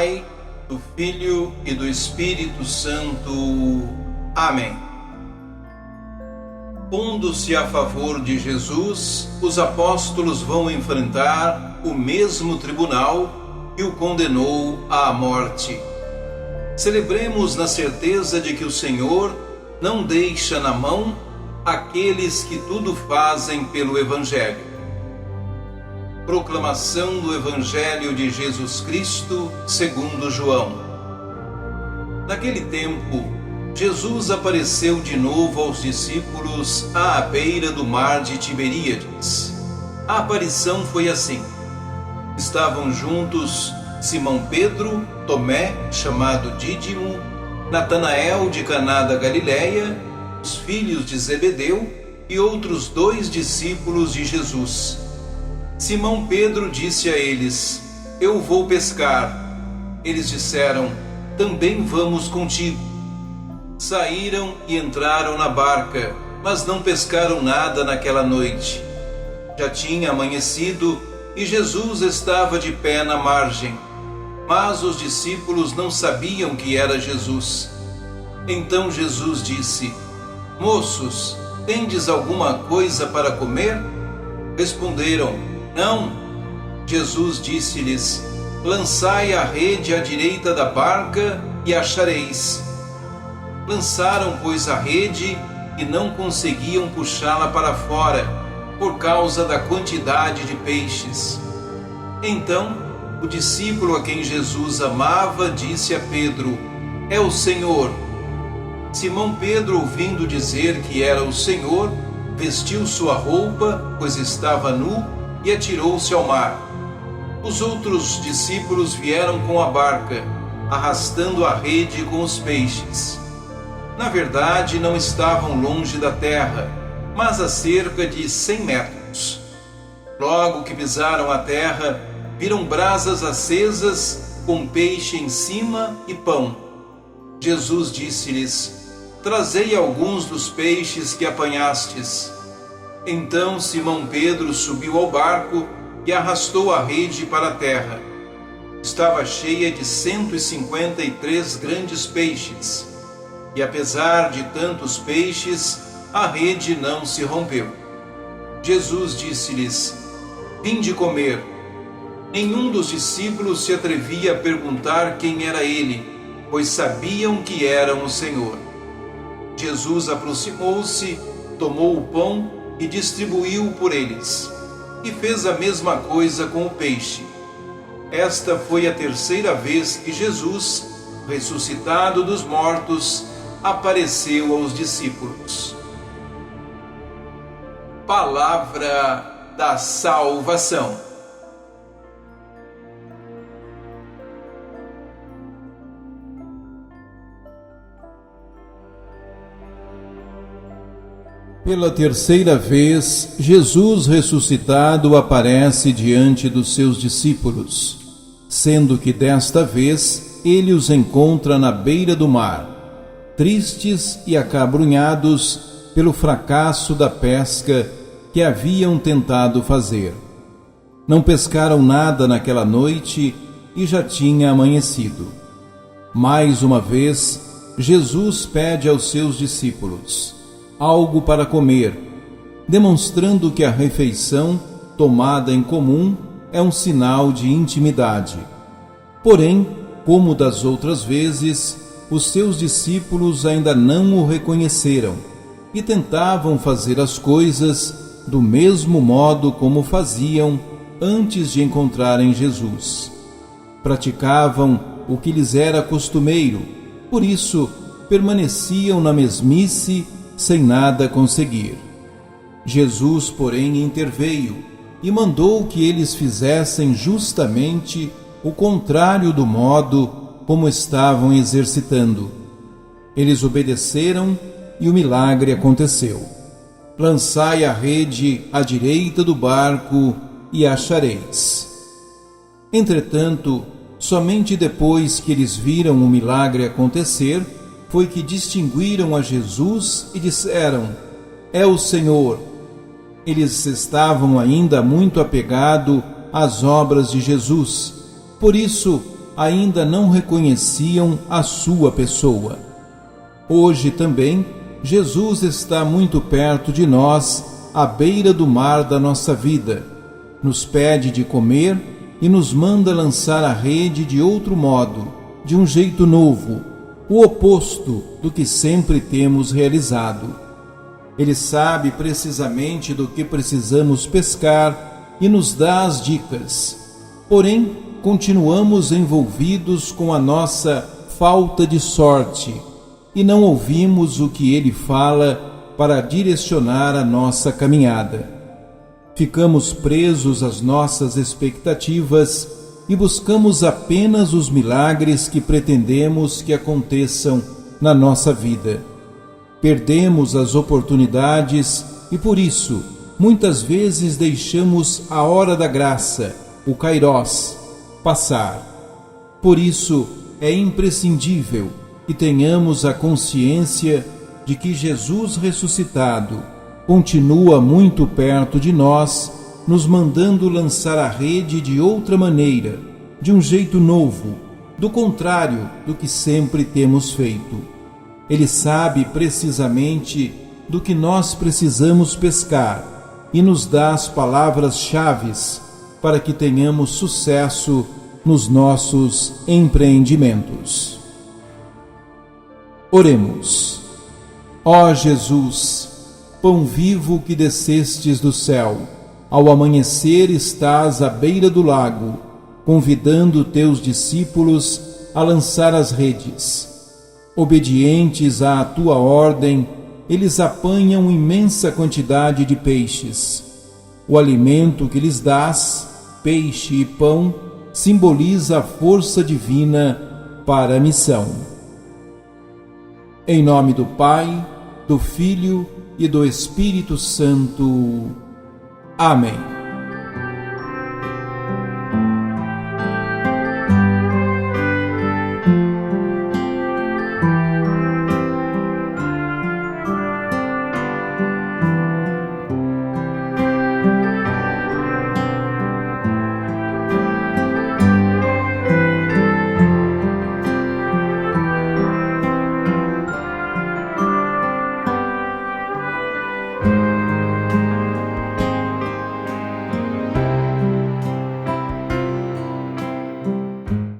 Pai, do Filho e do Espírito Santo. Amém. Pondo-se a favor de Jesus, os apóstolos vão enfrentar o mesmo tribunal que o condenou à morte. Celebremos na certeza de que o Senhor não deixa na mão aqueles que tudo fazem pelo Evangelho. Proclamação do Evangelho de Jesus Cristo segundo João. Naquele tempo, Jesus apareceu de novo aos discípulos à beira do mar de Tiberíades. A aparição foi assim. Estavam juntos Simão Pedro, Tomé, chamado Dídimo, Natanael de Caná da Galileia, os filhos de Zebedeu e outros 2 discípulos de Jesus. Simão Pedro disse a eles: Eu vou pescar. Eles disseram: Também vamos contigo. Saíram e entraram na barca, mas não pescaram nada naquela noite. Já tinha amanhecido e Jesus estava de pé na margem, mas os discípulos não sabiam que era Jesus. Então Jesus disse: Moços, tendes alguma coisa para comer? Responderam: Não. Jesus disse-lhes: Lançai a rede à direita da barca e achareis. Lançaram, pois, a rede e não conseguiam puxá-la para fora, por causa da quantidade de peixes. Então, o discípulo a quem Jesus amava disse a Pedro: É o Senhor. Simão Pedro, ouvindo dizer que era o Senhor, vestiu sua roupa, pois estava nu, e atirou-se ao mar. Os outros discípulos vieram com a barca, arrastando a rede com os peixes. Na verdade, não estavam longe da terra, mas a cerca de 100 metros. Logo que pisaram a terra, viram brasas acesas, com peixe em cima e pão. Jesus disse-lhes: Trazei alguns dos peixes que apanhastes. Então Simão Pedro subiu ao barco e arrastou a rede para a terra. Estava cheia de 153 grandes peixes, e apesar de tantos peixes, a rede não se rompeu. Jesus disse-lhes: Vinde comer. Nenhum dos discípulos se atrevia a perguntar quem era ele, pois sabiam que eram o Senhor. Jesus aproximou-se, tomou o pão e distribuiu por eles, e fez a mesma coisa com o peixe. Esta foi a 3ª vez que Jesus, ressuscitado dos mortos, apareceu aos discípulos. Palavra da salvação. Pela 3ª vez, Jesus ressuscitado aparece diante dos seus discípulos, sendo que desta vez ele os encontra na beira do mar, tristes e acabrunhados pelo fracasso da pesca que haviam tentado fazer. Não pescaram nada naquela noite e já tinha amanhecido. Mais uma vez, Jesus pede aos seus discípulos algo para comer, demonstrando que a refeição tomada em comum é um sinal de intimidade. Porém, como das outras vezes, os seus discípulos ainda não o reconheceram e tentavam fazer as coisas do mesmo modo como faziam antes de encontrarem Jesus. Praticavam o que lhes era costumeiro, por isso permaneciam na mesmice sem nada conseguir. Jesus, porém, interveio e mandou que eles fizessem justamente o contrário do modo como estavam exercitando. Eles obedeceram e o milagre aconteceu. Lançai a rede à direita do barco e achareis. Entretanto, somente depois que eles viram o milagre acontecer, foi que distinguiram a Jesus e disseram: É o Senhor. Eles estavam ainda muito apegados às obras de Jesus. Por isso, ainda não reconheciam a sua pessoa. Hoje também, Jesus está muito perto de nós, à beira do mar da nossa vida. Nos pede de comer e nos manda lançar a rede de outro modo, de um jeito novo, o oposto do que sempre temos realizado. Ele sabe precisamente do que precisamos pescar e nos dá as dicas. Porém, continuamos envolvidos com a nossa falta de sorte e não ouvimos o que ele fala para direcionar a nossa caminhada. Ficamos presos às nossas expectativas e buscamos apenas os milagres que pretendemos que aconteçam na nossa vida. Perdemos as oportunidades e, por isso, muitas vezes deixamos a hora da graça, o Kairós, passar. Por isso, é imprescindível que tenhamos a consciência de que Jesus ressuscitado continua muito perto de nós, nos mandando lançar a rede de outra maneira, de um jeito novo, do contrário do que sempre temos feito. Ele sabe precisamente do que nós precisamos pescar e nos dá as palavras-chave para que tenhamos sucesso nos nossos empreendimentos. Oremos. Ó Jesus, pão vivo que descestes do céu, ao amanhecer estás à beira do lago, convidando teus discípulos a lançar as redes. Obedientes à tua ordem, eles apanham imensa quantidade de peixes. O alimento que lhes dás, peixe e pão, simboliza a força divina para a missão. Em nome do Pai, do Filho e do Espírito Santo. Amém.